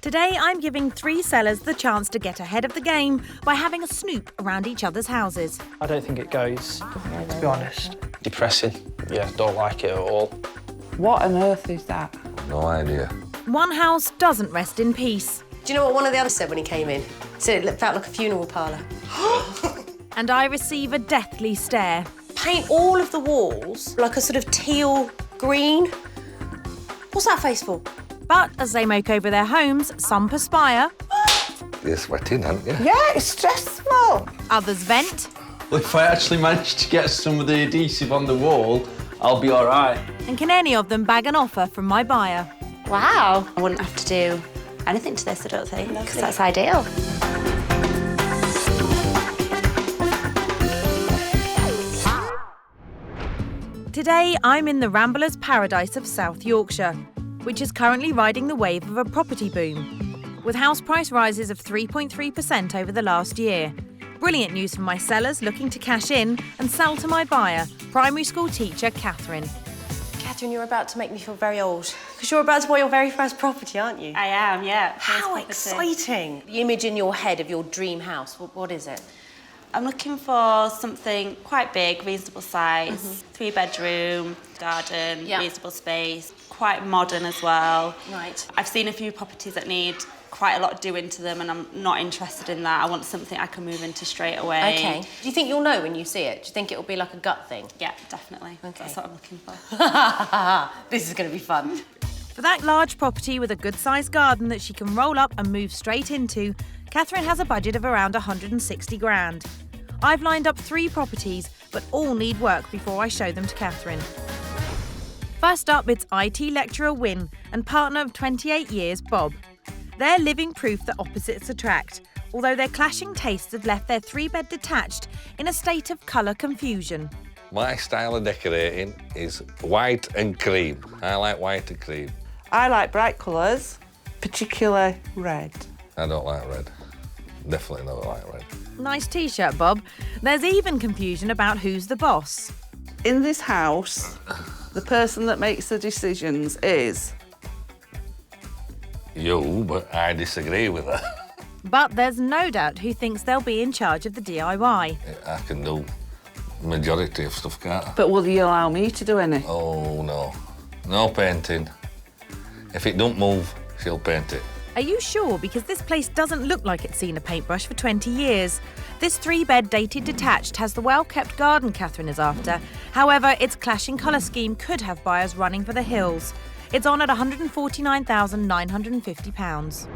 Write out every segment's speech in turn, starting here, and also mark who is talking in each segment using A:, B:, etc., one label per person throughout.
A: Today I'm giving 3 sellers the chance to get ahead of the game by having a snoop around each other's houses.
B: I don't think it goes, to be honest.
C: Depressing. Yeah, don't like it at all.
D: What on earth is that?
E: No idea.
A: One house doesn't rest in peace.
F: Do you know what one of the others said when he came in? He said it felt like a funeral parlour.
A: And I receive a deathly stare.
F: Paint all of the walls like a sort of teal green. What's that face for?
A: But as they make over their homes, some perspire,
E: You're sweating, aren't you?
D: Yeah, it's stressful.
A: others vent,
G: Well, if I actually manage to get some of the adhesive on the wall, I'll be all right.
A: and can any of them bag an offer from my buyer?
H: Wow. I wouldn't have to do anything to this, I don't think, because that's ideal.
A: Today I'm in the Rambler's paradise of South Yorkshire, which is currently riding the wave of a property boom, with house price rises of 3.3% over the last year. Brilliant news for my sellers looking to cash in and sell to my buyer, primary school teacher Catherine.
F: Catherine, you're about to make me feel very old. Because you're about to buy your very first property, aren't you?
H: I am, yeah.
F: How exciting! The image in your head of your dream house, what is it?
H: I'm looking for something quite big, reasonable size, 3-bedroom, garden, reasonable space, quite modern as well.
F: Right.
H: I've seen a few properties that need quite a lot doing to them and I'm not interested in that. I want something I can move into straight away.
F: Okay. Do you think you'll know when you see it? Do you think it'll be like a gut thing?
H: Yeah, definitely.
F: Okay.
H: That's what I'm looking for.
F: This is going to be fun.
A: For that large property with a good-sized garden that she can roll up and move straight into, Catherine has a budget of around 160 grand. I've lined up 3 properties, but all need work before I show them to Catherine. First up, it's IT lecturer Wynne and partner of 28 years, Bob. They're living proof that opposites attract, although their clashing tastes have left their 3-bed detached in a state of colour confusion.
E: My style of decorating is white and cream. I like white and cream.
D: I like bright colours, particularly red.
E: I don't like red. Definitely don't like red.
A: Nice T-shirt, Bob. There's even confusion about who's the boss.
D: In this house, the person that makes the decisions is...
E: You, but I disagree with that.
A: But there's no doubt who thinks they'll be in charge of the DIY.
E: I can do majority of stuff, can't I?
D: But will you allow me to do any?
E: Oh, no. No painting. If it don't move, she'll paint it.
A: Are you sure? Because this place doesn't look like it's seen a paintbrush for 20 years. This 3-bed dated detached has the well-kept garden Catherine is after. However, its clashing colour scheme could have buyers running for the hills. It's on at £149,950.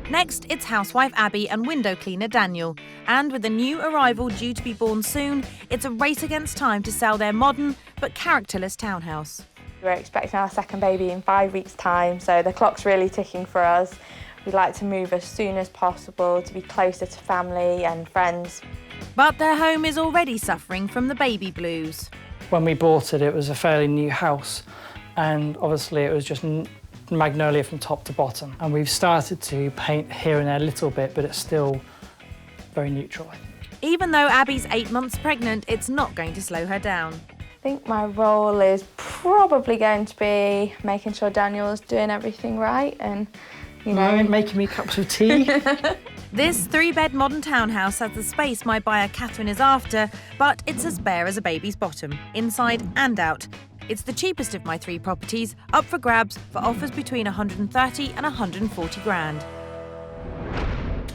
A: Next, it's housewife Abi and window cleaner Daniel. And with a new arrival due to be born soon, it's a race against time to sell their modern but characterless townhouse.
I: We're expecting our second baby in 5 weeks' time, so the clock's really ticking for us. We'd like to move as soon as possible to be closer to family and friends.
A: But their home is already suffering from the baby blues.
B: When we bought it, it was a fairly new house, and obviously it was just magnolia from top to bottom. And we've started to paint here and there a little bit, but it's still very neutral.
A: Even though Abby's 8 months pregnant, it's not going to slow her down.
I: I think my role is probably going to be making sure Daniel's doing everything right and, you know...
B: Making me cups of tea.
A: This 3-bed modern townhouse has the space my buyer Catherine is after, but it's as bare as a baby's bottom, inside and out. It's the cheapest of my 3 properties, up for grabs for offers between 130 and 140 grand.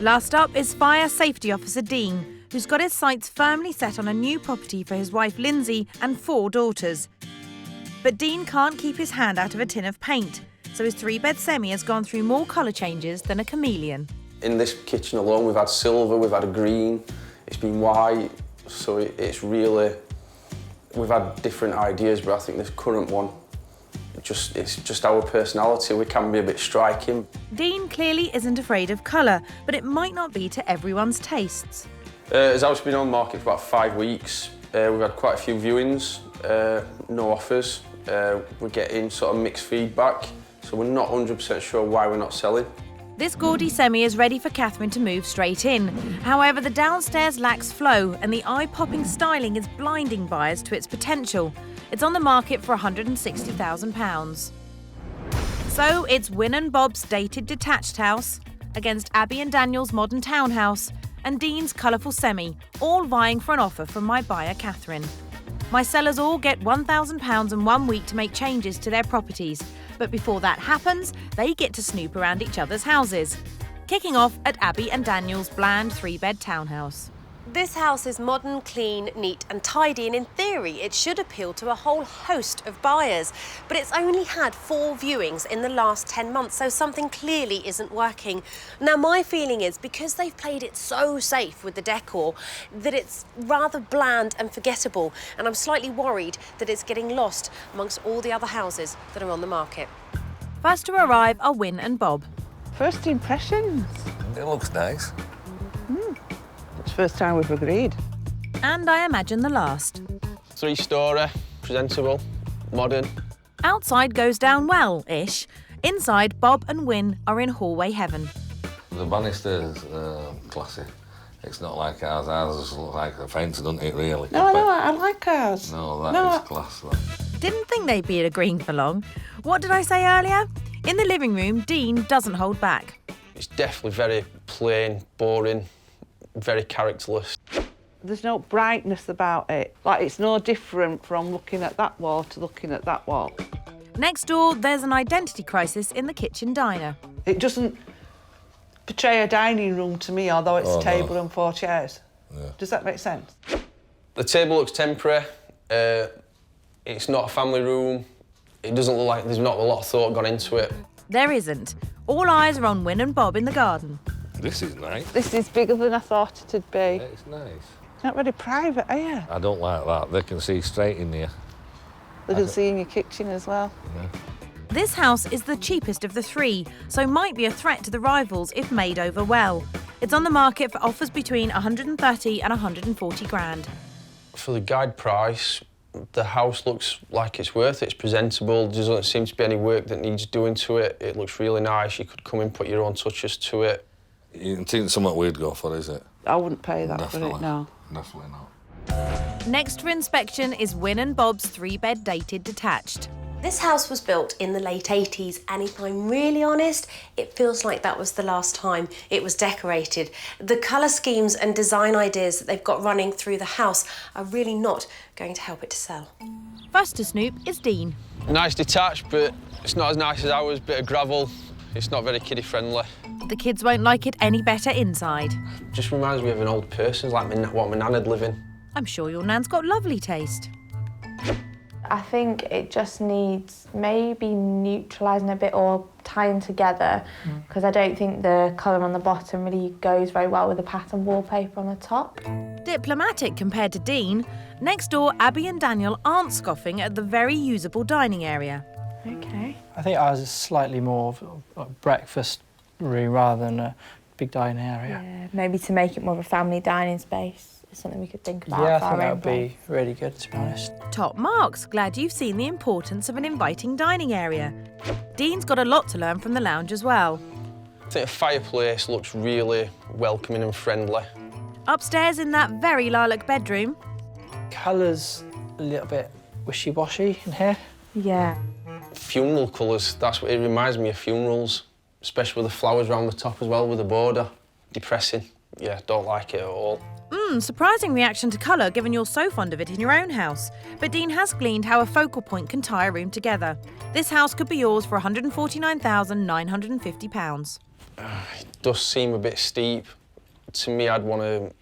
A: Last up is Fire Safety Officer Dean, who's got his sights firmly set on a new property for his wife Lindsay and 4 daughters. But Dean can't keep his hand out of a tin of paint, so his 3-bed semi has gone through more colour changes than a chameleon.
C: In this kitchen alone, we've had silver, we've had a green, it's been white, so it's really... We've had different ideas, but I think this current one, it's just our personality. We can be a bit striking.
A: Dean clearly isn't afraid of colour, but it might not be to everyone's tastes.
C: His house has been on the market for about 5 weeks. We've had quite a few viewings, no offers. We're getting sort of mixed feedback, so we're not 100% sure why we're not selling.
A: This gaudy semi is ready for Catherine to move straight in. However, the downstairs lacks flow and the eye-popping styling is blinding buyers to its potential. It's on the market for £160,000. So it's Win and Bob's dated detached house against Abi and Daniel's modern townhouse and Dean's colourful semi, all vying for an offer from my buyer, Catherine. My sellers all get £1,000 in 1 week to make changes to their properties, but before that happens, they get to snoop around each other's houses. Kicking off at Abi and Daniel's bland 3-bed townhouse.
F: This house is modern, clean, neat and tidy, and in theory it should appeal to a whole host of buyers. But it's only had 4 viewings in the last 10 months, so something clearly isn't working. Now my feeling is, because they've played it so safe with the decor, that it's rather bland and forgettable, and I'm slightly worried that it's getting lost amongst all the other houses that are on the market.
A: First to arrive are Win and Bob.
D: First impressions.
E: It looks nice.
D: It's the first time we've agreed.
A: And I imagine the last.
C: 3-storey, presentable, modern.
A: Outside goes down well-ish. Inside, Bob and Win are in hallway heaven.
E: The banister's classy. It's not like ours. Ours looks like a fence, doesn't it, really?
D: No, I like ours.
E: No, that is class, that.
A: Didn't think they'd be agreeing for long. What did I say earlier? In the living room, Dean doesn't hold back.
C: It's definitely very plain, boring, very characterless.
D: There's no brightness about it. Like, it's no different from looking at that wall to looking at that wall.
A: Next door, there's an identity crisis in the kitchen diner.
D: It doesn't portray a dining room to me, although it's a table and 4 chairs.
E: Yeah.
D: Does that make sense?
C: The table looks temporary. It's not a family room. It doesn't look like there's not a lot of thought gone into it.
A: There isn't. All eyes are on Win and Bob in the garden.
E: This is nice.
D: This is bigger than I thought it'd be.
E: It's nice.
D: Not very private, are you?
E: I don't like that. They can see straight in here.
D: They can see in your kitchen as well.
E: Yeah.
A: This house is the cheapest of the 3, so might be a threat to the rivals if made over well. It's on the market for offers between 130 and 140 grand.
C: For the guide price, the house looks like it's worth it. It's presentable. There doesn't seem to be any work that needs doing to it. It looks really nice. You could come in, put your own touches to it.
E: You think something we'd go for, is it?
D: I wouldn't pay that
E: Definitely.
D: for it, no.
E: Definitely not.
A: Next for inspection is Win and Bob's 3-bed dated detached.
F: This house was built in the late 80s, and if I'm really honest, it feels like that was the last time it was decorated. The colour schemes and design ideas that they've got running through the house are really not going to help it to sell.
A: First to snoop is Dean.
C: Nice detached, but it's not as nice as ours. Bit of gravel. It's not very kiddie friendly.
A: The kids won't like it any better inside.
C: Just reminds me of an old person, like what my nan had lived in.
A: I'm sure your nan's got lovely taste.
I: I think it just needs maybe neutralising a bit or tying together, because I don't think the colour on the bottom really goes very well with the pattern wallpaper on the top.
A: Diplomatic compared to Dean, next door Abi and Daniel aren't scoffing at the very usable dining area.
I: Okay.
B: I think ours is slightly more of a breakfast room rather than a big dining area.
I: Yeah, maybe to make it more of a family dining space is something we could think about.
B: Yeah, I
I: for
B: think
I: our
B: that
I: own
B: would be really good, to be honest.
A: Top marks. Glad you've seen the importance of an inviting dining area. Dean's got a lot to learn from the lounge as well.
C: I think the fireplace looks really welcoming and friendly.
A: Upstairs in that very lilac bedroom,
B: Colours a little bit wishy-washy in here.
I: Yeah.
C: Funeral colours, that's what it reminds me of, funerals, especially with the flowers around the top as well with the border. Depressing. Yeah, don't like it at all.
A: Surprising reaction to colour given you're so fond of it in your own house. But Dean has gleaned how a focal point can tie a room together. This house could be yours for £149,950.
C: It does seem a bit steep. To me, I'd want to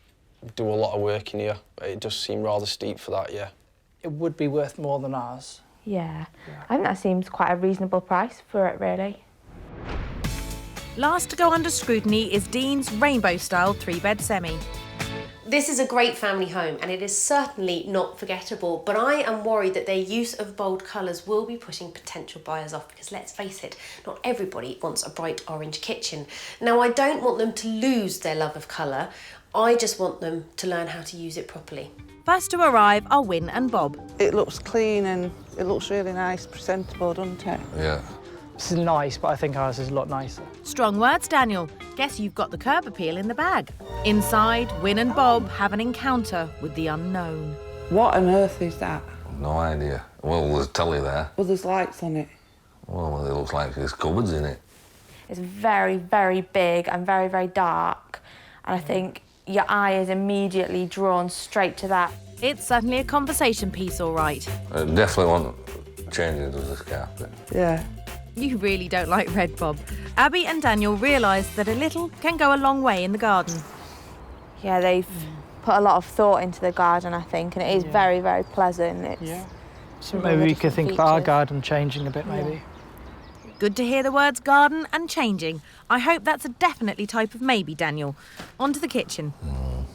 C: do a lot of work in here. It does seem rather steep for that, yeah.
B: It would be worth more than ours.
I: Yeah. I think that seems quite a reasonable price for it, really.
A: Last to go under scrutiny is Dean's rainbow-style 3-bed semi.
F: This is a great family home, and it is certainly not forgettable, but I am worried that their use of bold colours will be putting potential buyers off, because let's face it, not everybody wants a bright orange kitchen. Now, I don't want them to lose their love of colour, I just want them to learn how to use it properly.
A: First to arrive are Win and Bob.
D: It looks clean and it looks really nice, presentable, doesn't it?
E: Yeah.
B: This is nice, but I think ours is a lot nicer.
A: Strong words, Daniel. Guess you've got the curb appeal in the bag. Inside, Win and Bob have an encounter with the unknown.
D: What on earth is that?
E: No idea. Well, there's telly there.
D: Well, there's lights on it.
E: Well, it looks like there's cupboards in it.
I: It's very, very big and very, very dark. And I think your eye is immediately drawn straight to that.
A: It's certainly a conversation piece, all right.
E: I definitely want changing to this carpet.
D: Yeah.
A: You really don't like red, Bob. Abi and Daniel realised that a little can go a long way in the garden.
I: Yeah, they've put a lot of thought into the garden, I think, and it is very, very pleasant.
B: So maybe we could think about our garden changing a bit, maybe.
A: Good to hear the words garden and changing. I hope that's a definitely type of maybe, Daniel. On to the kitchen.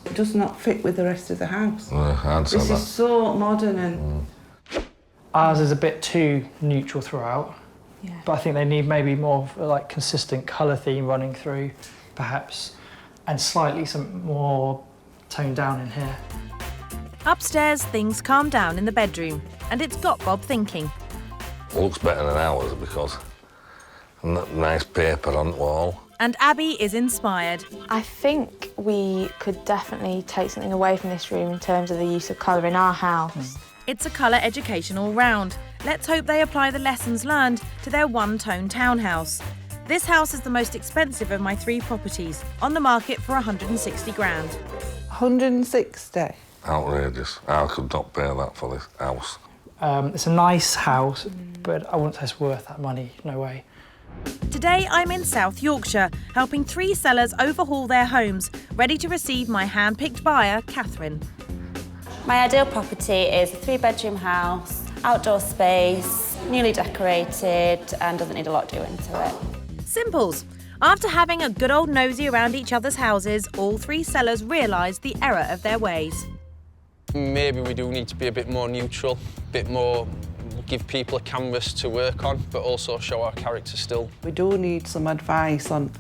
D: It does not fit with the rest of the house.
E: I'd say
D: This
E: that.
D: is so modern and...
B: Ours is a bit too neutral throughout.
I: Yeah.
B: But I think they need maybe more of a like consistent colour theme running through, perhaps, and slightly some more toned down in here.
A: Upstairs, things calm down in the bedroom, and it's got Bob thinking.
E: It looks better than ours because nice paper on the wall.
A: And Abi is inspired.
I: I think we could definitely take something away from this room in terms of the use of colour in our house.
A: It's a colour education all round. Let's hope they apply the lessons learned to their one-tone townhouse. This house is the most expensive of my 3 properties, on the market for 160 grand.
D: 160?
E: Outrageous. I could not pay that for this house.
B: It's a nice house, but I wouldn't say it's worth that money, no way.
A: Today I'm in South Yorkshire, helping 3 sellers overhaul their homes, ready to receive my hand-picked buyer, Catherine.
H: My ideal property is a 3-bedroom house, outdoor space, newly decorated and doesn't need a lot doing to it.
A: Simples. After having a good old nosy around each other's houses, all 3 sellers realised the error of their ways.
C: Maybe we do need to be a bit more neutral, a bit more give people a canvas to work on, but also show our character still.
D: We do need some advice on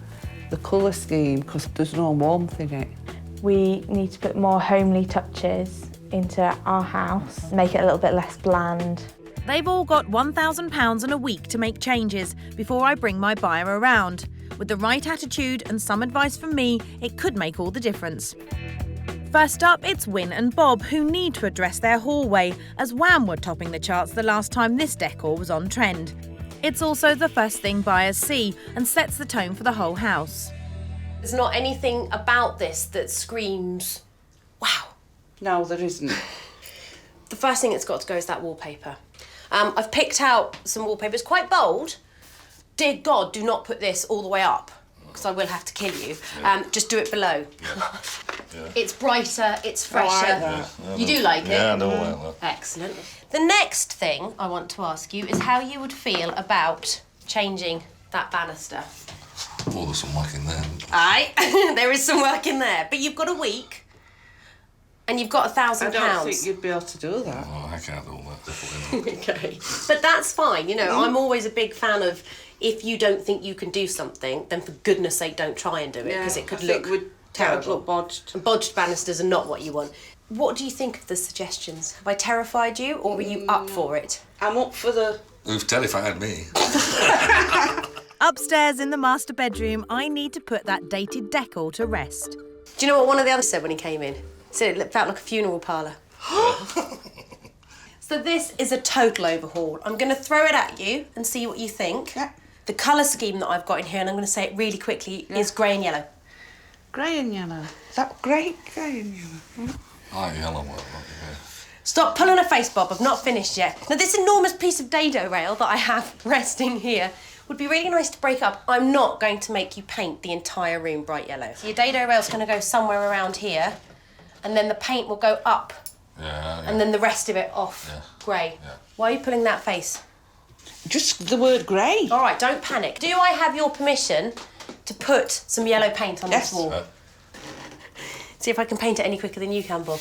D: the colour scheme because there's no warmth in it.
I: We need to put more homely touches into our house, make it a little bit less bland.
A: They've all got £1,000 and a week to make changes before I bring my buyer around. With the right attitude and some advice from me, it could make all the difference. First up, it's Wyn and Bob, who need to address their hallway, as Wham were topping the charts the last time this decor was on trend. It's also the first thing buyers see and sets the tone for the whole house.
F: There's not anything about this that screams, wow.
D: No, there isn't.
F: The first thing it's got to go is that wallpaper. I've picked out some wallpaper. It's quite bold. Dear God, do not put this all the way up, because I will have to kill you. Just do it below.
E: Yeah.
F: It's brighter, it's fresher. You do like it?
E: Yeah, I do like that.
F: Excellent. The next thing I want to ask you is how you would feel about changing that banister.
E: Oh, there's some work in there.
F: Aye, there is some work in there, but you've got a week and you've got £1,000.
D: I don't think you'd be able to do that.
E: Oh, I can't do that, definitely not.
F: Okay. But that's fine, you know, I'm always a big fan of if you don't think you can do something, then for goodness sake don't try and do it, because it could look terrible.
D: Look bodged.
F: And bodged banisters are not what you want. What do you think of the suggestions? Have I terrified you, or were you up for it?
D: I'm up for the...
E: You've terrified me.
A: Upstairs in the master bedroom, I need to put that dated decor to rest.
F: Do you know what one of the others said when he came in? He said it felt like a funeral parlour. So this is a total overhaul. I'm going to throw it at you and see what you think.
D: Yeah.
F: The colour scheme that I've got in here, and I'm going to say it really quickly, is grey and yellow.
D: Grey and yellow. Is that great grey and yellow?
E: I like yellow work, not the
F: Stop pulling a face, Bob. I've not finished yet. Now, this enormous piece of dado rail that I have resting here would be really nice to break up. I'm not going to make you paint the entire room bright yellow. So your dado rail's going to go somewhere around here, and then the paint will go up, and then the rest of it off grey. Yeah. Why are you pulling that face?
D: Just the word grey.
F: All right, don't panic. Do I have your permission to put some yellow paint on this wall? See if I can paint it any quicker than you can, Bob.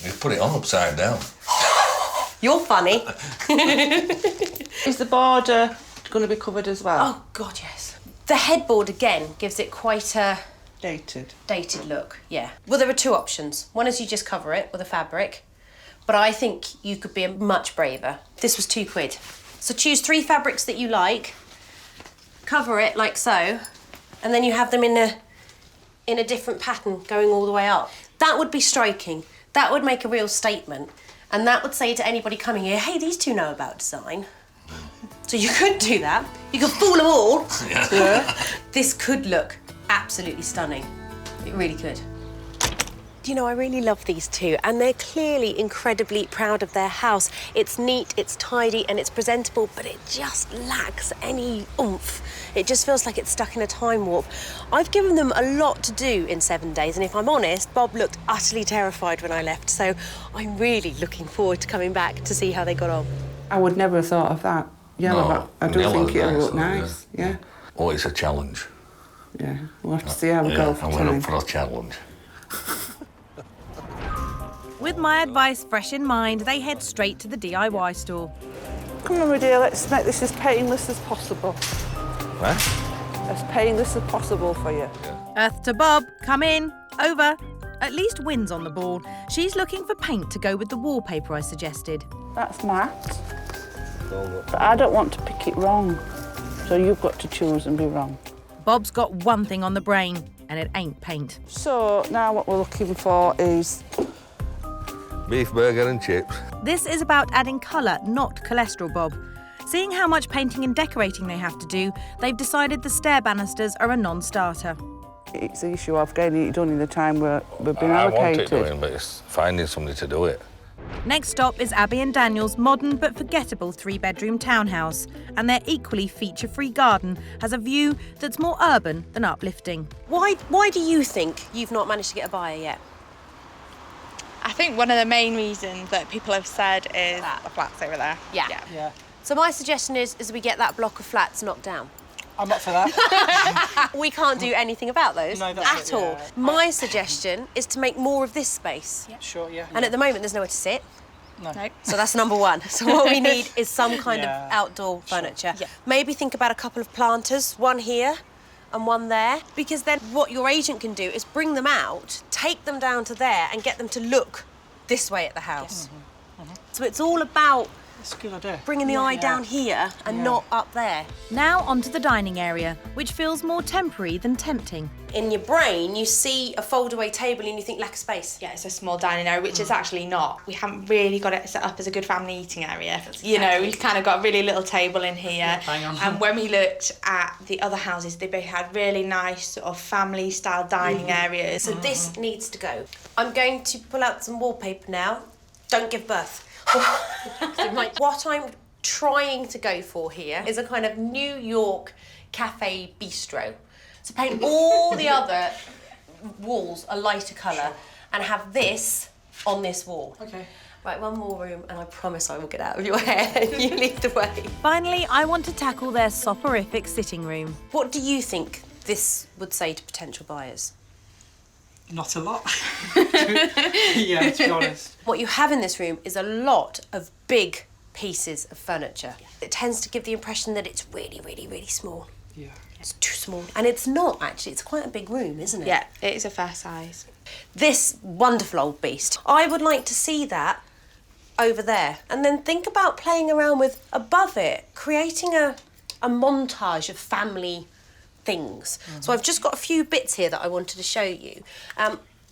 E: You put it on upside down.
F: You're funny.
D: Is the border going to be covered as well?
F: Oh, God, yes. The headboard, again, gives it quite a...
D: Dated
F: look, yeah. Well, there are 2 options. One is you just cover it with a fabric, but I think you could be much braver. This was £2. So choose 3 fabrics that you like, cover it like so, and then you have them in a different pattern going all the way up. That would be striking. That would make a real statement. And that would say to anybody coming here, hey, these 2 know about design. So you could do that. You could fool them all.
E: Yeah.
F: This could look absolutely stunning. It really could. You know, I really love these two, and they're clearly incredibly proud of their house. It's neat, it's tidy, and it's presentable, but it just lacks any oomph. It just feels like it's stuck in a time warp. I've given them a lot to do in 7 days, and if I'm honest, Bob looked utterly terrified when I left, so I'm really looking forward to coming back to see how they got on.
D: I would never have thought of that. Yellow,
E: No,
D: but I do
E: yellow's
D: think it'll
E: nice,
D: look
E: though,
D: nice. Yeah.
E: Oh, it's a challenge.
D: Yeah. We'll have to see how we go for
E: and we're
D: time.
E: up for a challenge.
A: With my advice fresh in mind, they head straight to the DIY store.
D: Come on, my dear, let's make this as painless as possible.
E: What?
D: As painless as possible for you.
A: Earth to Bob, come in, over. At least Wynn's on the ball. She's looking for paint to go with the wallpaper I suggested.
D: That's matte. But I don't want to pick it wrong. So you've got to choose and be wrong.
A: Bob's got one thing on the brain, and it ain't paint.
D: So now what we're looking for is...
E: Beef burger and chips.
A: This is about adding colour, not cholesterol, Bob. Seeing how much painting and decorating they have to do, they've decided the stair banisters are a non-starter.
D: It's the issue of getting it done in the time we've been
E: I
D: allocated.
E: want it doing, but it's finding somebody to do it.
A: Next stop is Abi and Daniel's modern but forgettable 3-bedroom townhouse, and their equally feature-free garden has a view that's more urban than uplifting.
F: Why do you think you've not managed to get a buyer yet?
J: I think one of the main reasons that people have said is the flats over there.
F: Yeah. So my suggestion is we get that block of flats knocked down.
B: I'm up for that.
F: We can't do anything about those
B: No, that's
F: at
B: it,
F: all.
B: yeah.
F: My suggestion is to make more of this space.
B: Sure, yeah.
F: And at the moment, there's nowhere to sit.
B: No.
F: So that's number one. So what we need is some kind
B: Yeah.
F: of outdoor furniture.
J: Yeah.
F: Maybe think about a couple of planters, one here and one there, because then what your agent can do is bring them out, take them down to there and get them to look this way at the house. So it's all about
B: That's a good idea.
F: bringing the eye down here and not up there.
A: Now onto the dining area, which feels more temporary than tempting.
F: In your brain, you see a fold-away table and you think lack of space.
J: Yeah, it's a small dining area, which is actually not. We haven't really got it set up as a good family eating area. You know, we've kind of got a really little table in here.
B: Bang on.
J: And when we looked at the other houses, they both had really nice sort of family-style dining areas.
F: So this needs to go. I'm going to pull out some wallpaper now. Don't give birth. What I'm trying to go for here is a kind of New York cafe bistro. So paint all the other walls a lighter colour and have this on this wall.
B: Okay.
F: Right, one more room and I promise I will get out of your hair. You lead the way.
A: Finally, I want to tackle their soporific sitting room.
F: What do you think this would say to potential buyers?
B: Not a lot. Yeah, to be honest.
F: What you have in this room is a lot of big pieces of furniture. It tends to give the impression that it's really, really, really small.
B: Yeah.
F: It's too small. And it's not, actually. It's quite a big room, isn't it?
J: Yeah, it is a fair size.
F: This wonderful old beast, I would like to see that over there. And then think about playing around with, above it, creating a montage of family things. So I've just got a few bits here that I wanted to show you.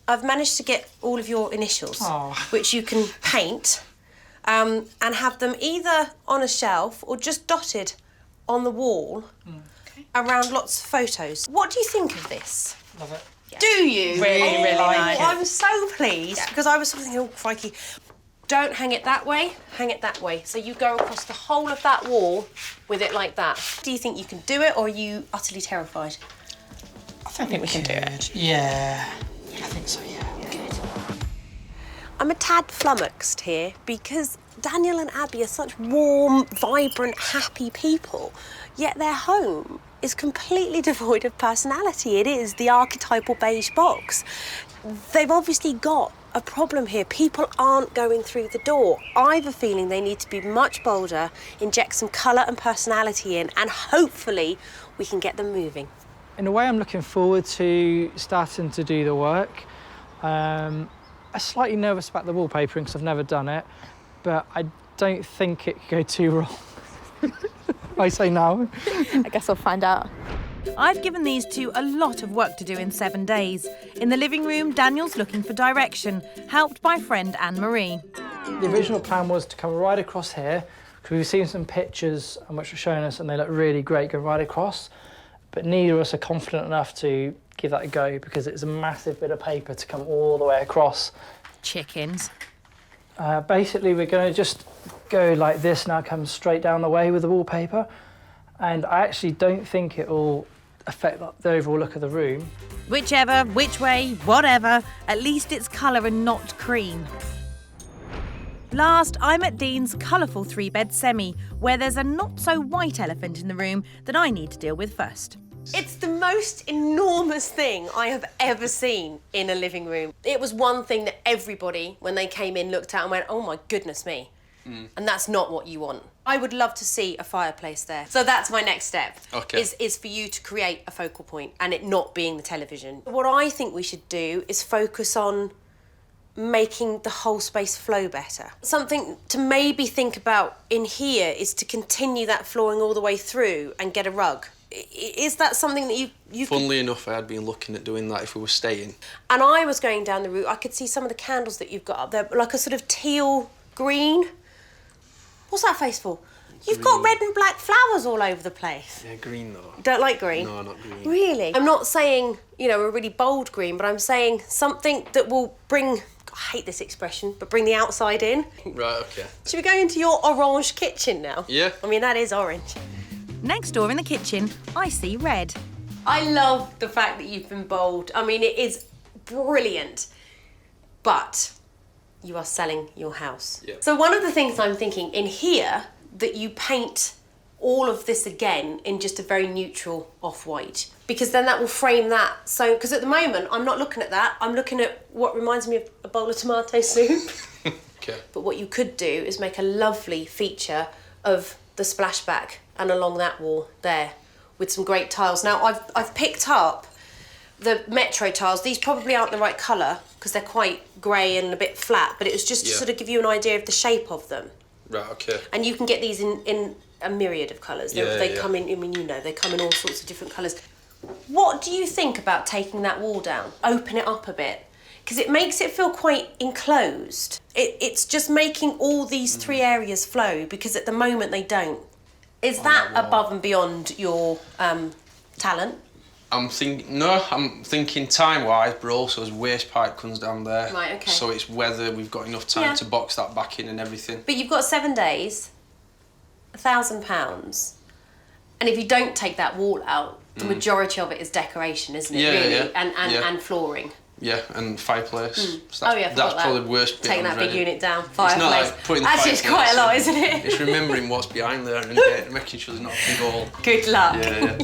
F: I've managed to get all of your initials, which you can paint and have them either on a shelf or just dotted on the wall around lots of photos. What do you think of this?
B: Love it.
F: Yeah. Do you?
J: Really, really nice.
F: I'm so pleased because I was sort of thinking, oh, crikey. Don't hang it that way, hang it that way. So you go across the whole of that wall with it like that. Do you think you can do it or are you utterly terrified?
B: I think we can do it. Yeah. I think so, yeah. Good.
F: I'm a tad flummoxed here because Daniel and Abi are such warm, vibrant, happy people, yet their home is completely devoid of personality. It is the archetypal beige box. They've obviously got a problem here. People aren't going through the door. I have a feeling they need to be much bolder, inject some colour and personality in, and hopefully we can get them moving.
B: In a way, I'm looking forward to starting to do the work. I'm slightly nervous about the wallpapering because I've never done it, but I don't think it could go too wrong. I say no.
I: I guess I'll find out.
A: I've given these two a lot of work to do in 7 days. In the living room, Daniel's looking for direction, helped by friend Anne-Marie.
B: The original plan was to come right across here, Because we've seen some pictures and which were showing us, and they look really great going right across, but neither of us are confident enough to give that a go because it's a massive bit of paper to come all the way across.
A: Chickens.
B: Basically, we're going to just go like this now, come straight down the way with the wallpaper, and I actually don't think it will affect the overall look of the room.
A: Whichever, which way, whatever, at least it's colour and not cream. Last, I'm at Dean's colourful 3-bed semi, where there's a not-so-white elephant in the room that I need to deal with first.
F: It's the most enormous thing I have ever seen in a living room. It was one thing that everybody, when they came in, looked at and went, oh my goodness me. And that's not what you want. I would love to see a fireplace there. So that's my next step, is for you to create a focal point and it not being the television. What I think we should do is focus on making the whole space flow better. Something to maybe think about in here is to continue that flooring all the way through and get a rug. Is that something that you
C: Funnily enough, I had been looking at doing that if we were staying.
F: And I was going down the route, I could see some of the candles that you've got up there, like a sort of teal green. What's that face for? You've got red and black flowers all over the place.
C: Yeah, green though.
F: Don't like green?
C: No, not green.
F: Really? I'm not saying, you know, a really bold green, but I'm saying something that will bring, I hate this expression, but bring the outside in.
C: Right, okay.
F: Should we go into your orange kitchen now?
C: Yeah.
F: I mean, that is orange.
A: Next door in the kitchen, I see red.
F: I love the fact that you've been bold. I mean, it is brilliant. But you are selling your house.
C: Yeah.
F: So one of the things I'm thinking in here, that you paint all of this again in just a very neutral off-white, because then that will frame that. So, because at the moment, I'm not looking at that. I'm looking at what reminds me of a bowl of tomato soup.
C: Okay.
F: But what you could do is make a lovely feature of the splashback and along that wall there with some great tiles. Now, I've picked up the Metro tiles. These probably aren't the right colour because they're quite grey and a bit flat, but it was just to sort of give you an idea of the shape of them.
C: Right, okay.
F: And you can get these in a myriad of colours. They come in, I mean, you know, they come in all sorts of different colours. What do you think about taking that wall down? Open it up a bit. Because it makes it feel quite enclosed. It's just making all these three areas flow, because at the moment they don't. Is that above and beyond your talent?
C: I'm thinking time-wise, but also as waste pipe comes down there.
F: Right, okay.
C: So it's whether we've got enough time to box that back in and everything.
F: But you've got 7 days, £1,000, and if you don't take that wall out, the majority of it is decoration, isn't it?
C: Yeah,
F: really?
C: yeah.
F: And flooring.
C: Yeah, and fireplace. So
F: That's
C: probably the worst bit.
F: Taking that big
C: already.
F: unit down,
C: It's
F: fireplace.
C: not like putting the
F: Actually, it's
C: fireplace
F: quite a lot,
C: in.
F: isn't it?
C: It's remembering what's behind there and making sure there's not a big hole.
F: Good luck.
C: Yeah.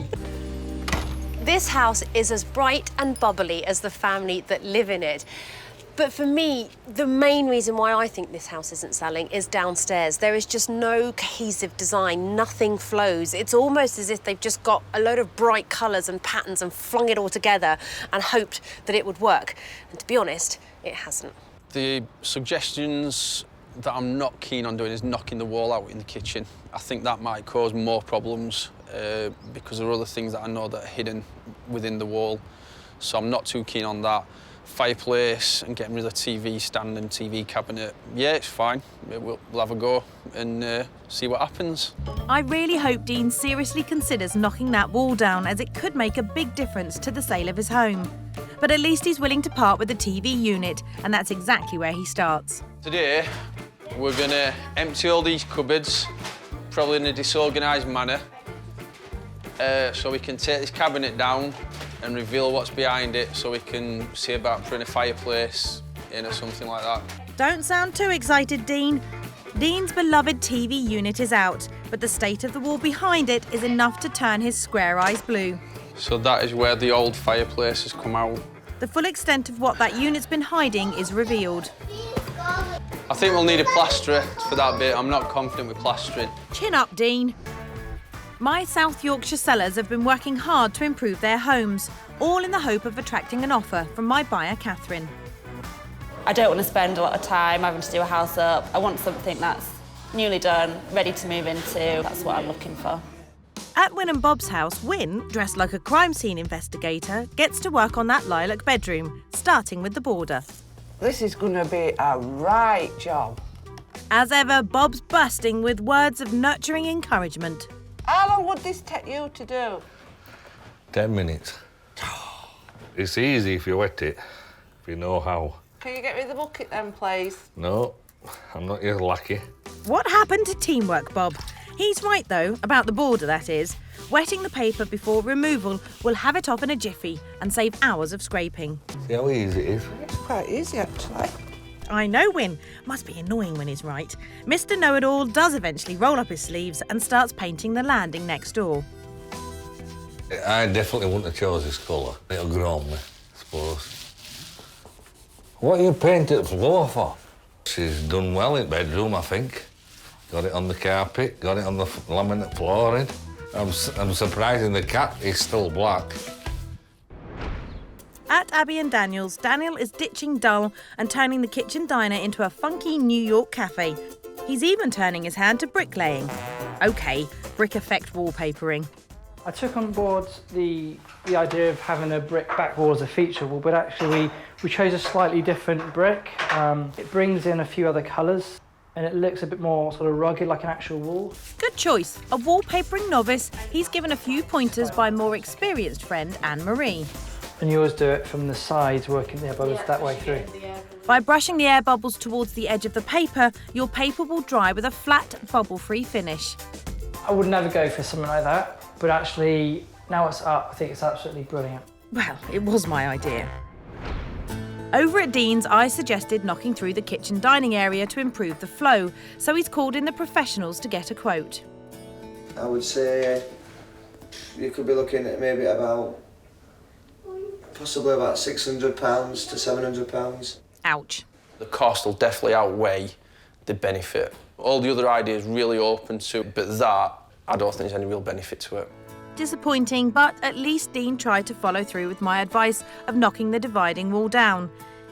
F: This house is as bright and bubbly as the family that live in it. But for me, the main reason why I think this house isn't selling is downstairs. There is just no cohesive design, nothing flows. It's almost as if they've just got a load of bright colours and patterns and flung it all together and hoped that it would work. And to be honest, it hasn't.
C: The suggestions that I'm not keen on doing is knocking the wall out in the kitchen. I think that might cause more problems because there are other things that I know that are hidden within the wall. So I'm not too keen on that. Fireplace and getting rid of the TV stand and TV cabinet, yeah, it's fine. We'll have a go and see what happens.
A: I really hope Dean seriously considers knocking that wall down, as it could make a big difference to the sale of his home. But at least he's willing to part with the TV unit, and that's exactly where he starts.
C: Today, we're gonna empty all these cupboards, probably in a disorganised manner, so we can take this cabinet down and reveal what's behind it, so we can see about putting a fireplace in or something like that.
A: Don't sound too excited, Dean. Dean's beloved TV unit is out, but the state of the wall behind it is enough to turn his square eyes blue.
C: So that is where the old fireplace has come out.
A: The full extent of what that unit's been hiding is revealed.
C: I think we'll need a plasterer for that bit. I'm not confident with plastering.
A: Chin up, Dean. My South Yorkshire sellers have been working hard to improve their homes, all in the hope of attracting an offer from my buyer, Catherine.
H: I don't want to spend a lot of time having to do a house up. I want something that's newly done, ready to move into. That's what I'm looking for.
A: At Wyn and Bob's house, Wyn, dressed like a crime scene investigator, gets to work on that lilac bedroom, starting with the border.
D: This is going to be a right job.
A: As ever, Bob's bursting with words of nurturing encouragement.
D: How long would this take you to do?
E: 10 minutes. It's easy if you wet it, if you know how.
D: Can you get me the bucket then, please?
E: No, I'm not your lackey.
A: What happened to teamwork, Bob? He's right, though, about the border, that is. Wetting the paper before removal will have it off in a jiffy and save hours of scraping.
E: See how easy it is?
D: It's quite easy, actually.
A: I know Win. Must be annoying when he's right. Mr. Know-it-all does eventually roll up his sleeves and starts painting the landing next door.
E: I definitely wouldn't have chose this colour. It'll grow on me, I suppose. What you painted the floor for? She's done well in the bedroom, I think. Got it on the carpet, got it on the laminate flooring. I'm surprised the cat is still black.
A: At Abi and Daniel's, Daniel is ditching dull and turning the kitchen diner into a funky New York cafe. He's even turning his hand to bricklaying. OK, brick effect wallpapering.
B: I took on board the idea of having a brick back wall as a feature wall, but actually we chose a slightly different brick. It brings in a few other colours and it looks a bit more sort of rugged, like an actual wall.
A: Good choice. A wallpapering novice, he's given a few pointers by more experienced friend Anne-Marie.
B: And you always do it from the sides, working the air bubbles that way through.
A: By brushing the air bubbles towards the edge of the paper, your paper will dry with a flat, bubble-free finish.
B: I would never go for something like that, but actually, now it's up, I think it's absolutely brilliant.
A: Well, it was my idea. Over at Dean's, I suggested knocking through the kitchen dining area to improve the flow, so he's called in the professionals to get a quote.
K: I would say you could be looking at maybe possibly about £600 to £700.
A: Ouch.
C: The cost will definitely outweigh the benefit. All the other ideas really open to it, but that, I don't think there's any real benefit to it.
A: Disappointing, but at least Dean tried to follow through with my advice of knocking the dividing wall down.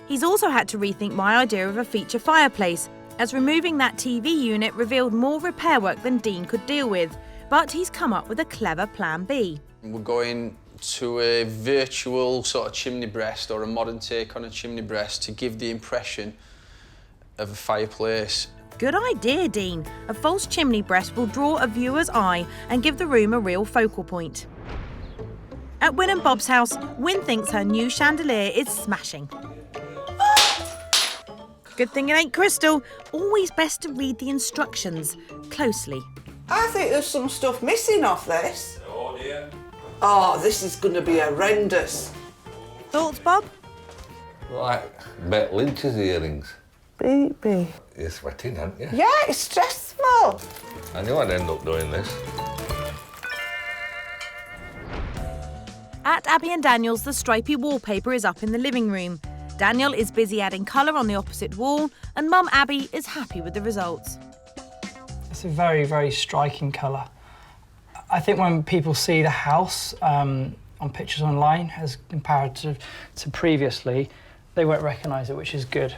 A: He's also had to rethink my idea of a feature fireplace, as removing that TV unit revealed more repair work than Dean could deal with. But he's come up with a clever plan B.
C: We're going to a virtual sort of chimney breast or a modern take on a chimney breast to give the impression of a fireplace.
A: Good idea, Dean. A false chimney breast will draw a viewer's eye and give the room a real focal point. At Win and Bob's house, Win thinks her new chandelier is smashing. Good thing it ain't crystal. Always best to read the instructions closely.
D: I think there's some stuff missing off this.
E: Oh dear.
D: Oh, this is going to be horrendous.
A: Thoughts, Bob?
E: Like Bet Lynch's earrings.
D: Baby.
E: You're sweating, aren't you?
D: Yeah, it's stressful.
E: I knew I'd end up doing this.
A: At Abi and Daniel's, the stripy wallpaper is up in the living room. Daniel is busy adding colour on the opposite wall, and Mum Abi is happy with the results.
B: It's a very, very striking colour. I think when people see the house on pictures online as compared to previously, they won't recognise it, which is good.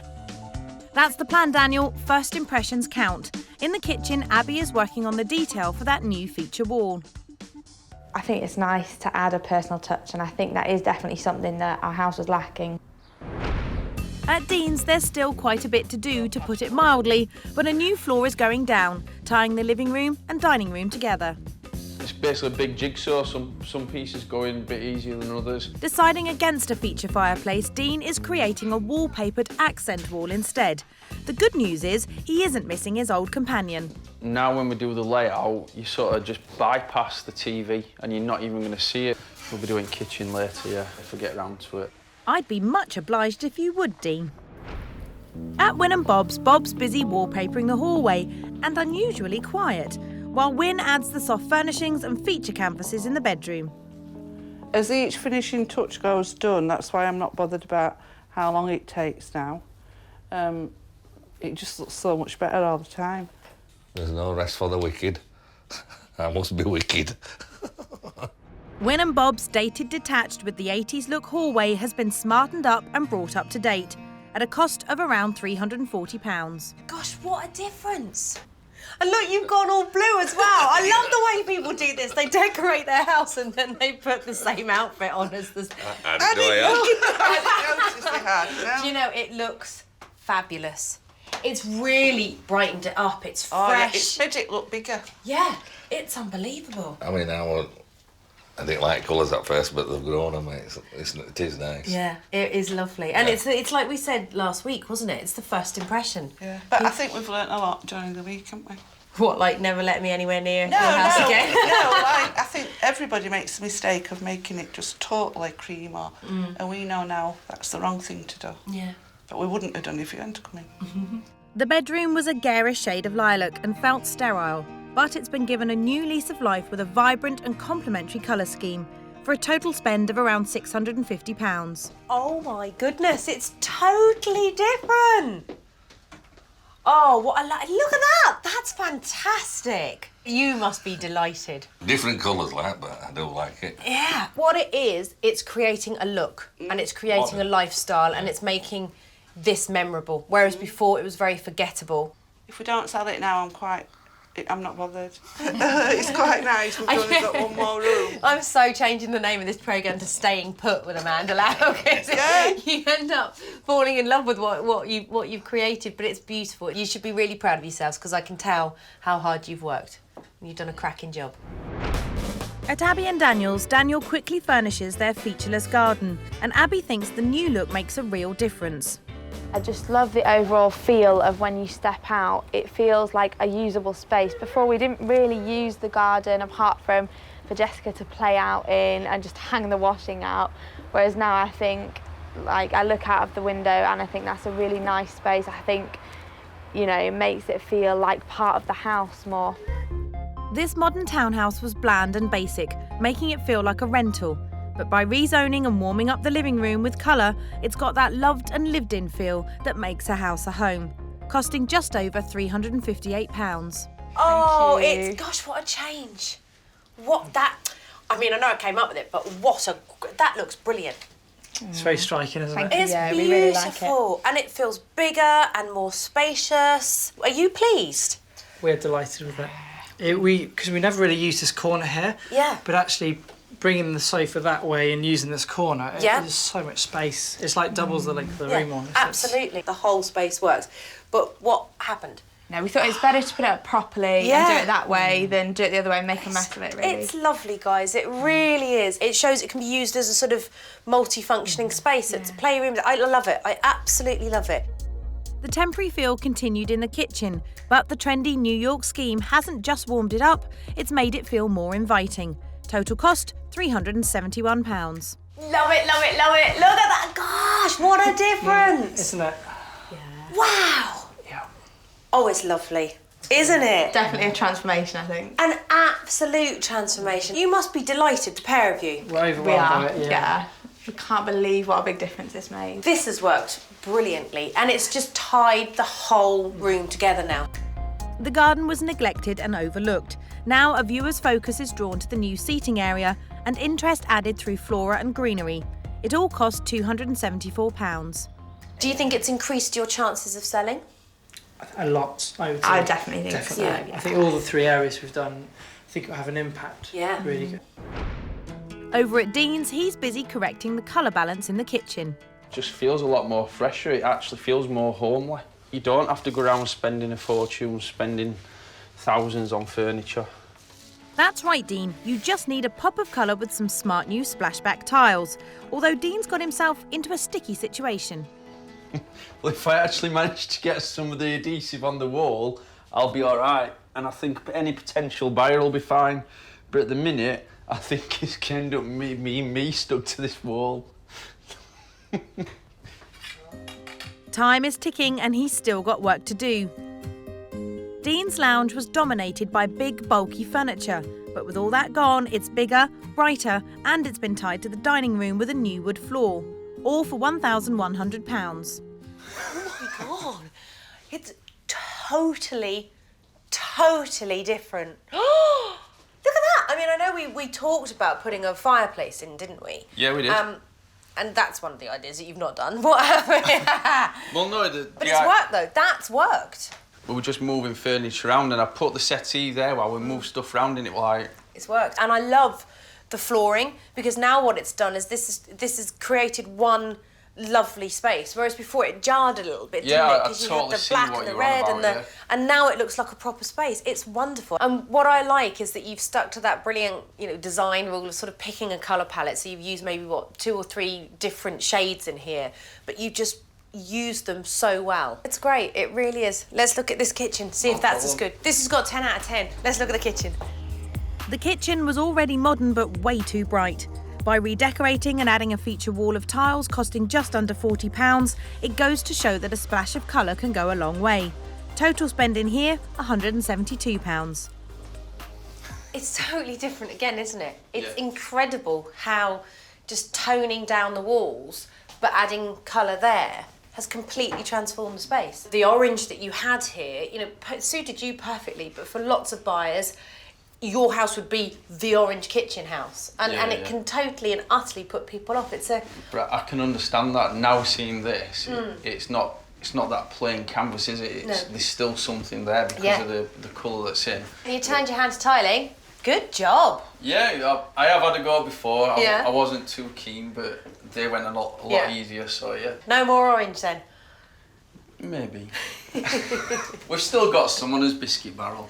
A: That's the plan, Daniel. First impressions count. In the kitchen, Abi is working on the detail for that new feature wall.
I: I think it's nice to add a personal touch, and I think that is definitely something that our house was lacking.
A: At Dean's, there's still quite a bit to do, to put it mildly, but a new floor is going down, tying the living room and dining room together.
C: It's basically a big jigsaw. Some pieces go in a bit easier than others.
A: Deciding against a feature fireplace, Dean is creating a wallpapered accent wall instead. The good news is he isn't missing his old companion.
C: Now when we do the layout, you sort of just bypass the TV and you're not even going to see it. We'll be doing kitchen later, yeah, if we get around to it.
A: I'd be much obliged if you would, Dean. At Win and Bob's, Bob's busy wallpapering the hallway and unusually quiet, while Win adds the soft furnishings and feature canvases in the bedroom.
D: As each finishing touch goes done, that's why I'm not bothered about how long it takes now. It just looks so much better all the time.
E: There's no rest for the wicked. I must be wicked.
A: Win and Bob's dated detached with the 80s look hallway has been smartened up and brought up to date at a cost of around £340.
F: Gosh, what a difference. And look, you've gone all blue as well. I love the way people do this. They decorate their house and then they put the same outfit on as the...
D: I didn't notice they had.
F: Do you know, it looks fabulous. it's really brightened it up. It's fresh.
D: Oh, yeah, it's made it look bigger.
F: Yeah, it's unbelievable.
E: I mean, I didn't like colours at first, but they've grown on me. It is nice.
F: Yeah, it is lovely. And it's like we said last week, wasn't it? It's the first impression.
D: Yeah. But I think we've learnt a lot during the week, haven't we?
F: What, like never let me anywhere near your house again?
D: I think everybody makes the mistake of making it just totally cream and we know now that's the wrong thing to do.
F: Yeah.
D: But we wouldn't have done if you hadn't come in.
A: The bedroom was a garish shade of lilac and felt sterile, but it's been given a new lease of life with a vibrant and complementary colour scheme for a total spend of around £650.
F: Oh my goodness, it's totally different. Oh, what a look at that! That's fantastic. You must be delighted.
E: Different colours, like, but I do like it.
F: Yeah. What it is, it's creating a look and it's creating a lifestyle and it's making this memorable, whereas before it was very forgettable.
D: If we don't sell it now, I'm not bothered. It's quite nice. We've only got one more room.
F: I'm so changing the name of this programme to Staying Put with Amanda Lau, because you end up falling in love with what you've created, but it's beautiful. You should be really proud of yourselves because I can tell how hard you've worked. You've done a cracking job.
A: At Abi and Daniel's, Daniel quickly furnishes their featureless garden, and Abi thinks the new look makes a real difference.
I: I just love the overall feel of when you step out. It feels like a usable space. Before we didn't really use the garden apart from for Jessica to play out in and just hang the washing out. Whereas now I think, like, I look out of the window and I think that's a really nice space. I think, you know, it makes it feel like part of the house more.
A: This modern townhouse was bland and basic, making it feel like a rental. But by rezoning and warming up the living room with colour, it's got that loved and lived-in feel that makes a house a home, costing just over £358.
F: Oh, gosh, what a change. I mean, I know I came up with it, but that looks brilliant.
B: It's very striking, isn't it?
F: It's beautiful,
I: we really like it.
F: And it feels bigger and more spacious. Are you pleased?
B: We're delighted with it. Because we never really used this corner here.
F: Yeah.
B: But actually, bringing the sofa that way and using this corner, there's so much space. It's like doubles the length of the room on.
F: Absolutely. The whole space works. But what happened?
J: No, we thought it's better to put it up properly and do it that way than do it the other way and make a mess of it, really.
F: It's lovely, guys. It really is. It shows it can be used as a sort of multi-functioning space. It's a playroom. I love it. I absolutely love it.
A: The temporary feel continued in the kitchen, but the trendy New York scheme hasn't just warmed it up, it's made it feel more inviting. Total cost, £371.
F: Love it, love it, love it. Look at that. Gosh, what a difference.
B: Isn't it?
F: Yeah. Wow.
B: Yeah.
F: Oh, it's lovely, isn't it?
J: Definitely a transformation, I think.
F: An absolute transformation. You must be delighted, the pair of you.
B: We're overwhelmed
J: We are,
B: by it,
J: yeah. We can't believe what a big difference this made.
F: This has worked brilliantly, and it's just tied the whole room together now.
A: The garden was neglected and overlooked. Now a viewer's focus is drawn to the new seating area and interest added through flora and greenery. It all cost £274.
F: Do you think it's increased your chances of selling?
B: A lot, I would say.
J: I definitely think so.
B: I think all the 3 areas we've done, I think will have an impact.
F: Yeah.
B: Really good.
A: Over at Dean's, he's busy correcting the colour balance in the kitchen.
C: Just feels a lot more fresher. It actually feels more homely. You don't have to go around spending a fortune, spending thousands on furniture.
A: That's right, Dean. You just need a pop of colour with some smart new splashback tiles. Although Dean's got himself into a sticky situation.
G: Well, if I actually manage to get some of the adhesive on the wall, I'll be all right. And I think any potential buyer will be fine. But at the minute, I think it's going to end up me stuck to this wall.
A: Time is ticking and he's still got work to do. Dean's lounge was dominated by big, bulky furniture, but with all that gone, it's bigger, brighter, and it's been tied to the dining room with a new wood floor, all for £1,100.
F: Oh my God, it's totally different. Look at that. I mean, I know we talked about putting a fireplace in, didn't we?
C: Yeah, we did.
F: And that's one of the ideas that you've not done. What?
C: Well, no,
F: but it's worked though. That's worked.
C: We were just moving furniture around, and I put the settee there while we moved stuff around, and it was like...
F: It's worked, and I love the flooring because now what it's done is this has created one lovely space, whereas before it jarred a little bit,
C: Yeah,
F: didn't it?
C: I
F: Because you
C: totally
F: had the
C: see
F: black
C: what
F: and the
C: you're on
F: red
C: about,
F: and now it looks like a proper space. It's wonderful. And what I like is that you've stuck to that brilliant, design rule of sort of picking a colour palette. So you've used maybe 2 or 3 different shades in here, but you just used them so well. It's great, it really is. Let's look at this kitchen, see if that's as good. This has got 10 out of 10. Let's look at the kitchen.
A: The kitchen was already modern but way too bright. By redecorating and adding a feature wall of tiles costing just under £40, it goes to show that a splash of colour can go a long way. Total spend in here, £172.
F: It's totally different again, isn't it? It's incredible how just toning down the walls but adding colour there has completely transformed the space. The orange that you had here, suited you perfectly, but for lots of buyers, your house would be the orange kitchen house, and it can totally and utterly put people off.
G: But I can understand that now seeing this. It's not that plain canvas, is it? There's still something there because of the colour that's in.
F: You turned your hand to tiling. Good job.
G: Yeah, I have had a go before. I wasn't too keen, but they went a lot easier. So yeah.
F: No more orange then.
G: Maybe. We've still got someone as biscuit barrel.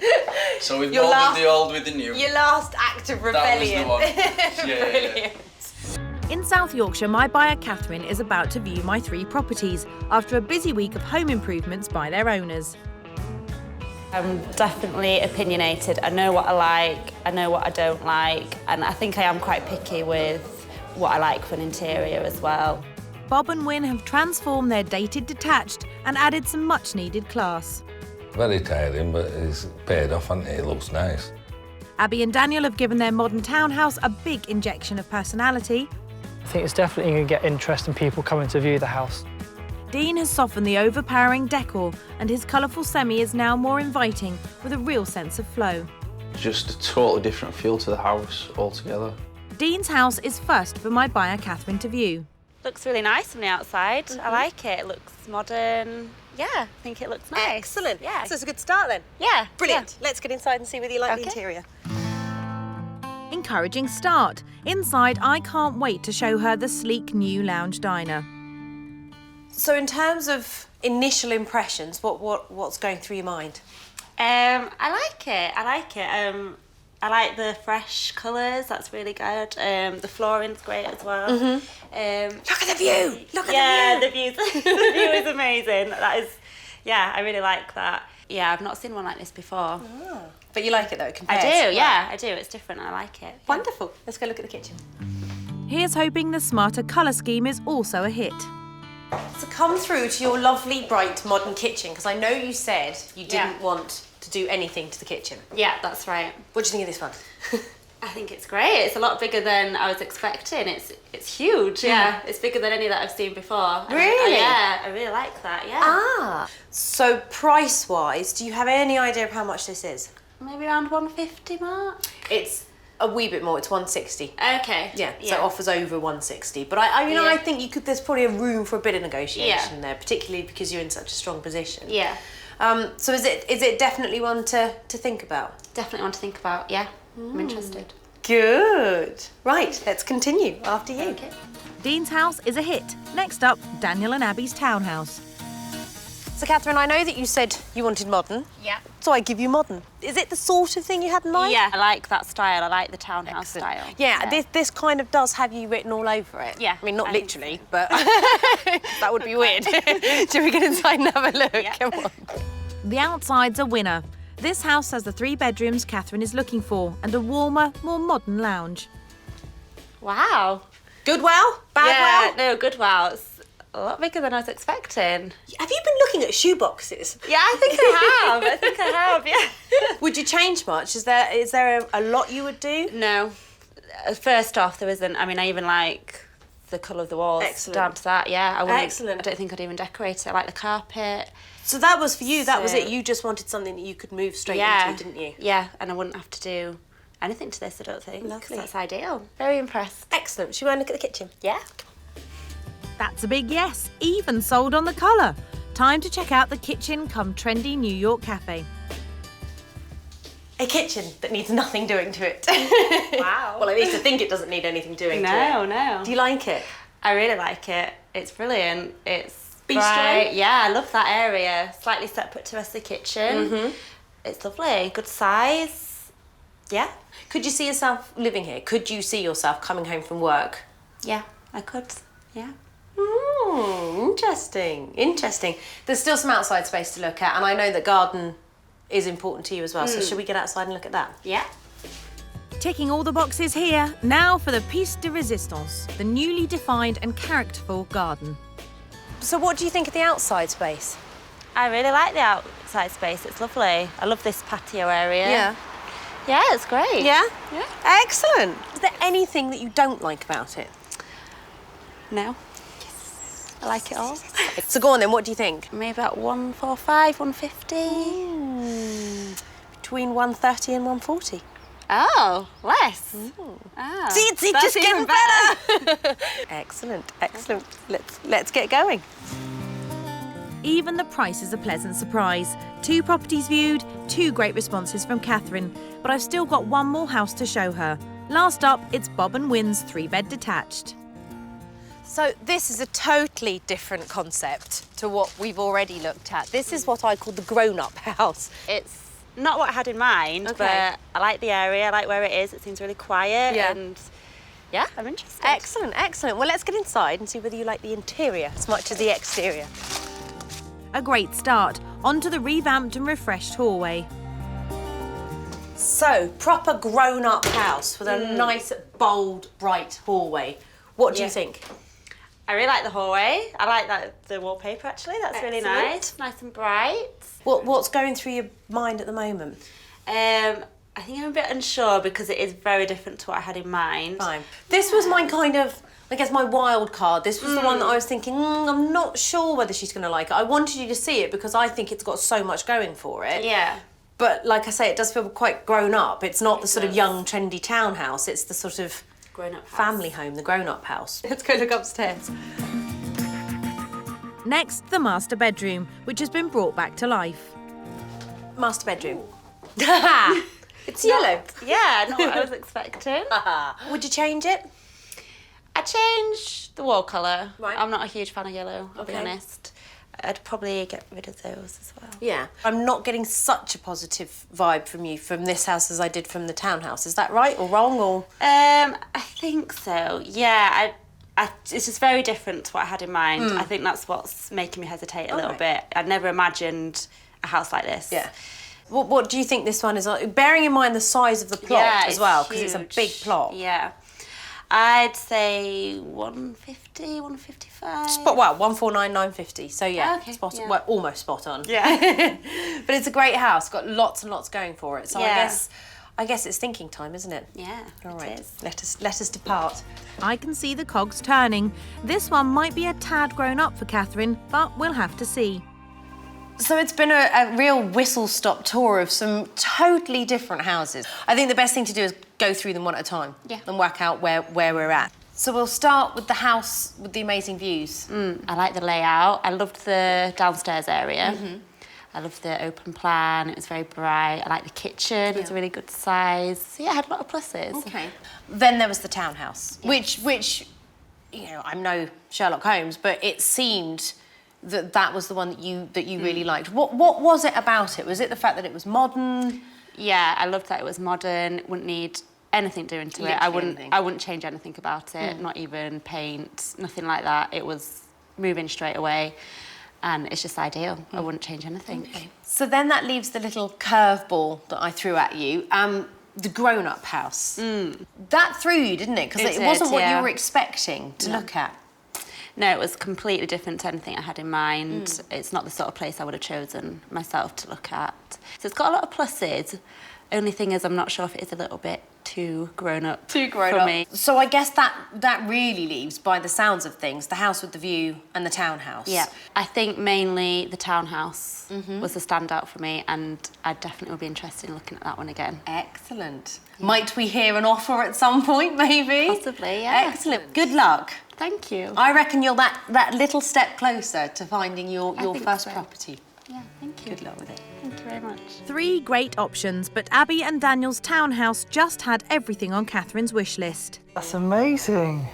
G: So we've molded the old with the new.
F: Your last act of rebellion.
G: That was the one. Yeah.
A: In South Yorkshire, my buyer Catherine is about to view my 3 properties after a busy week of home improvements by their owners.
H: I'm definitely opinionated. I know what I like, I know what I don't like, and I think I am quite picky with what I like for an interior as well.
A: Bob and Wynne have transformed their dated detached and added some much-needed class.
E: Very tiring, but it's paid off and it looks nice.
A: Abi and Daniel have given their modern townhouse a big injection of personality.
B: I think it's definitely going to get interest in people coming to view the house.
A: Dean has softened the overpowering decor and his colourful semi is now more inviting with a real sense of flow.
G: Just a totally different feel to the house altogether.
A: Dean's house is first for my buyer Catherine to view.
H: Looks really nice from the outside. I like it. It looks modern. Yeah, I think it looks nice.
F: Excellent.
H: Yeah.
F: So it's a good start then.
H: Yeah.
F: Brilliant. Let's get inside and see whether you like the interior.
A: Encouraging start. Inside, I can't wait to show her the sleek new lounge diner.
F: So in terms of initial impressions, what's going through your mind?
H: I like it. I like the fresh colours, that's really good. The flooring's great as well.
F: Look at the view! Look
H: at
F: the
H: view! Yeah, the view is amazing. I really like that. Yeah, I've not seen one like this before.
F: Oh. But you like it though, compared?
H: I do, yeah, I do. It's different, I like it.
F: Wonderful. Let's go look at the kitchen.
A: Here's hoping the smarter colour scheme is also a hit.
F: So come through to your lovely, bright, modern kitchen, because I know you said you didn't want to do anything to the kitchen.
H: Yeah, that's right.
F: What do you think of this one?
H: I think it's great. It's a lot bigger than I was expecting. It's huge. Yeah, it's bigger than any that I've seen before.
F: Really?
H: I really like that. Yeah.
F: So price-wise, do you have any idea of how much this is?
H: Maybe around 150 mark.
F: It's a wee bit more. It's 160.
H: Okay.
F: Yeah. So offers over 160. But I think there's probably a room for a bit of negotiation there, particularly because you're in such a strong position.
H: Yeah.
F: So is it definitely one to think about?
H: Definitely one to think about. Yeah. I'm interested.
F: Good. Right, let's continue after you.
H: Okay.
A: Dean's house is a hit. Next up, Daniel and Abi's townhouse.
F: So, Catherine, I know that you said you wanted modern.
H: Yeah.
F: So I give you modern. Is it the sort of thing you had in mind?
H: Yeah, I like that style. I like the townhouse style.
F: Yeah, this kind of does have you written all over it.
H: Yeah.
F: I mean, not literally, but that would be weird. Shall we get inside and have a look?
H: Yeah.
F: Come on.
A: The outside's a winner. This house has the 3 bedrooms Catherine is looking for and a warmer, more modern lounge.
H: Wow.
F: Good wow? Bad wow?
H: No, good wow. It's a lot bigger than I was expecting.
F: Have you been looking at shoe boxes?
H: Yeah, I think I have. Yeah.
F: Would you change much? Is there a lot you would do?
H: No. First off, there isn't. I mean, I even like the colour of the walls.
F: Excellent.
H: Down to that, yeah.
F: Excellent.
H: I don't think I'd even decorate it. I like the carpet.
F: So that was for you, that was it. You just wanted something that you could move straight into, didn't you?
H: Yeah, and I wouldn't have to do anything to this, I don't think.
F: Lovely.
H: That's ideal. Very impressed.
F: Excellent. Should we go and look at the kitchen?
H: Yeah.
A: That's a big yes, even sold on the colour. Time to check out the kitchen come trendy New York cafe.
F: A kitchen that needs nothing doing to it.
H: Wow.
F: Well, at least I think it doesn't need anything doing to it.
H: No.
F: Do you like it?
H: I really like it. It's brilliant. It's
F: Bistro?
H: bright. Yeah, I love that area. Slightly separate to the rest of the kitchen. It's lovely, good size. Yeah.
F: Could you see yourself living here? Could you see yourself coming home from work?
H: Yeah, I could. Yeah.
F: Interesting, interesting. There's still some outside space to look at, and I know that garden is important to you as well, so should we get outside and look at that?
H: Yeah.
A: Ticking all the boxes here, now for the piece de resistance, the newly defined and characterful garden.
F: So what do you think of the outside space?
H: I really like the outside space. It's lovely. I love this patio area.
F: Yeah.
H: Yeah, it's great.
F: Yeah?
H: Yeah.
F: Excellent. Is there anything that you don't like about it?
H: No. I like it all.
F: So go on then, what do you think?
H: Maybe about 145, 150.
F: Between 130 and 140.
H: Oh, less. Oh,
F: See, it's just getting better. Excellent, excellent. Let's get going.
A: Even the price is a pleasant surprise. 2 properties viewed, 2 great responses from Catherine, but I've still got one more house to show her. Last up, it's Bob and Wynn's 3-bed detached.
F: So this is a totally different concept to what we've already looked at. This is what I call the grown-up house.
H: It's not what I had in mind, but I like the area, I like where it is. It seems really quiet and yeah, I'm interested.
F: Excellent, excellent. Well, let's get inside and see whether you like the interior as much as the exterior.
A: A great start. Onto the revamped and refreshed hallway.
F: So, proper grown-up house with a nice, bold, bright hallway. What do you think?
H: I really like the hallway. I like the wallpaper, actually. That's really nice. Nice and bright.
F: What's going through your mind at the moment?
H: I think I'm a bit unsure because it is very different to what I had in mind.
F: Fine. This was my kind of, I guess, my wild card. This was the one that I was thinking, I'm not sure whether she's going to like it. I wanted you to see it because I think it's got so much going for it.
H: Yeah.
F: But like I say, it does feel quite grown up. It's not the sort of young, trendy townhouse. It's the sort of
H: grown-up
F: family home, the grown-up house. Let's go look upstairs.
A: Next, the master bedroom, which has been brought back to life.
F: Master bedroom. It's yellow.
H: Yeah, not what I was expecting.
F: Would you change it?
H: I changed the wall colour.
F: Right.
H: I'm not a huge fan of yellow, I'll be honest. I'd probably get rid of those as well.
F: Yeah. I'm not getting such a positive vibe from you from this house as I did from the townhouse. Is that right or wrong or?
H: I think so. Yeah, it's just very different to what I had in mind. I think that's what's making me hesitate a little bit. I'd never imagined a house like this.
F: Yeah. What do you think this one is? Bearing in mind the size of the plot as well, because it's a big plot.
H: Yeah. I'd say 150, 155.
F: Well, 149, 950. So yeah,
H: Okay,
F: well, almost spot on.
H: Yeah.
F: But it's a great house. Got lots and lots going for it. So
H: Yeah.
F: I guess it's thinking time, isn't it?
H: Yeah,
F: All right.
H: it is.
F: Let us depart.
A: I can see the cogs turning. This one might be a tad grown up for Catherine, but we'll have to see.
F: So it's been a real whistle-stop tour of some totally different houses. I think the best thing to do is go through them one at a time and work out where we're at. So we'll start with the house with the amazing views.
H: I like the layout. I loved the downstairs area. I loved the open plan. It was very bright. I like the kitchen. It was a really good size. So yeah, I had a lot of pluses.
F: Okay. Then there was the townhouse, which you know, I'm no Sherlock Holmes, but it seemed that was the one that you really liked. What was it about it? Was it the fact that it was modern?
H: Yeah, I loved that it was modern. Wouldn't need anything doing to it. I wouldn't change anything about it. Not even paint, nothing like that. It was moving straight away, and it's just ideal. I wouldn't change anything.
F: Okay. So then that leaves the little curveball that I threw at you. The grown-up house. That threw you, didn't it? Because it wasn't what you were expecting to look at.
H: No, it was completely different to anything I had in mind. It's not the sort of place I would have chosen myself to look at. So it's got a lot of pluses. Only thing is, I'm not sure if it is a little bit too grown up for me.
F: So I guess that really leaves, by the sounds of things, the house with the view and the townhouse.
H: Yeah, I think mainly the townhouse was the standout for me, and I definitely would be interested in looking at that one again.
F: Excellent. Yeah. Might we hear an offer at some point, maybe?
H: Possibly, yeah.
F: Excellent. Good luck.
H: Thank you.
F: I reckon you're that little step closer to finding your first property.
H: Yeah, thank you.
F: Good luck with it.
H: Thank you very much.
A: 3 great options, but Abi and Daniel's townhouse just had everything on Catherine's wish list.
B: That's amazing.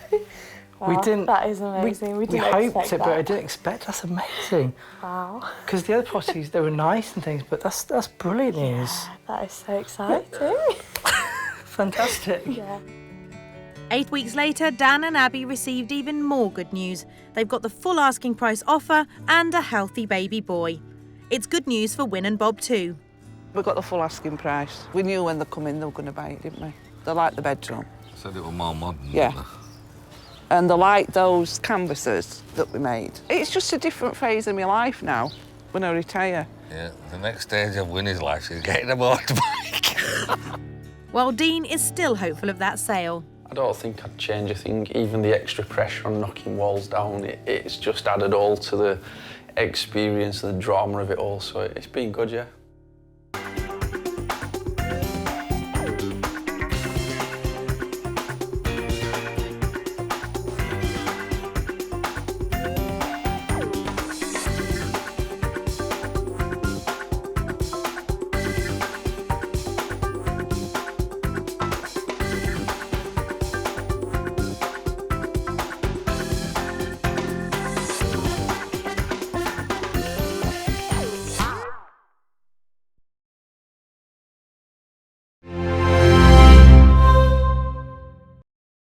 B: We didn't.
I: That is amazing. We didn't
B: hoped
I: expect
B: it,
I: that.
B: but I didn't expect. That's amazing.
I: Wow.
B: Because the other properties, they were nice and things, but that's brilliant news.
I: Yeah, that is so exciting.
B: Fantastic.
I: Yeah.
A: 8 weeks later, Dan and Abi received even more good news. They've got the full asking price offer and a healthy baby boy. It's good news for Win and Bob too.
D: We got the full asking price. We knew when they come in they were going to buy it, didn't we? They like the bedroom.
E: Said it was more modern.
D: Yeah.
E: Didn't
D: And they like those canvases that we made. It's just a different phase of my life now when I retire.
E: they? Yeah. The next stage of Winnie's life is getting a motorbike.
A: While Dean is still hopeful of that sale.
C: I don't think I'd change a thing. Even the extra pressure on knocking walls down, it's just added all to the experience and the drama of it all. So it's been good, yeah.